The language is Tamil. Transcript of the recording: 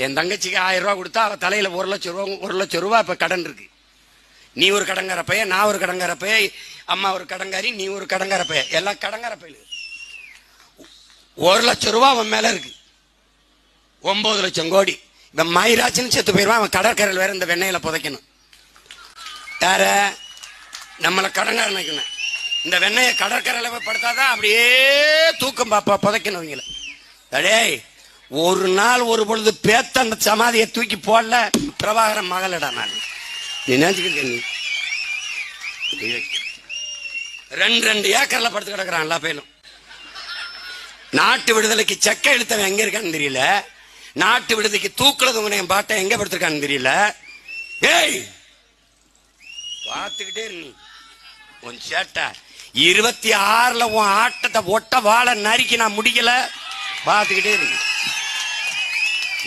என் தங்கச்சிக்கு 1000 ரூபா கொடுத்தா அவ தலையில 1,00,000 இப்ப கடன் இருக்கு. நீ ஒரு கடங்கார பைய, நான் ஒரு கடங்கார பைய, அம்மா ஒரு கடங்காரி, நீ ஒரு கடங்கார பைய, எல்லாம் கடங்கார பையல. 1,00,000 அவன் மேல இருக்கு. 9 லட்சம் கோடி. இவன் மயிராச்சின்னு செத்து போயிருவான். அவன் கடற்கரையில் வேற இந்த வெண்ணையில புதைக்கணும். யார நம்மளை கடங்கார நினைக்கணும். இந்த வெண்ணையை கடற்கரையில படுத்தாதான் அப்படியே தூக்கம் பாப்பா புதைக்கணும். அவங்கள அடே ஒரு நாள் ஒரு பொழுது பேத்த அந்த சமாதியை தூக்கி போடல. பிரபாகரன் மகளடா நான். நீ நினைச்சுக்கிட்டு நீ 2 ஏக்கர்ல படுத்து கிடக்குறான் எல்லா பேரும். நாட்டு விடுதலைக்கு செக்க எழுத்தவன் எங்க இருக்கான்னு தெரியல. நாட்டு விடுதலைக்கு தூக்குல தொங்கின என் பாட்டை எங்க படுத்திருக்கான்னு தெரியல. ஏய் பார்த்துக்கிட்டே நீ உன் சேட்டை 26ல உன் ஆட்டத்தை ஒட்ட வாழ நறுக்கி நான் முடிக்கல. பார்த்துக்கிட்டே இருக்கு.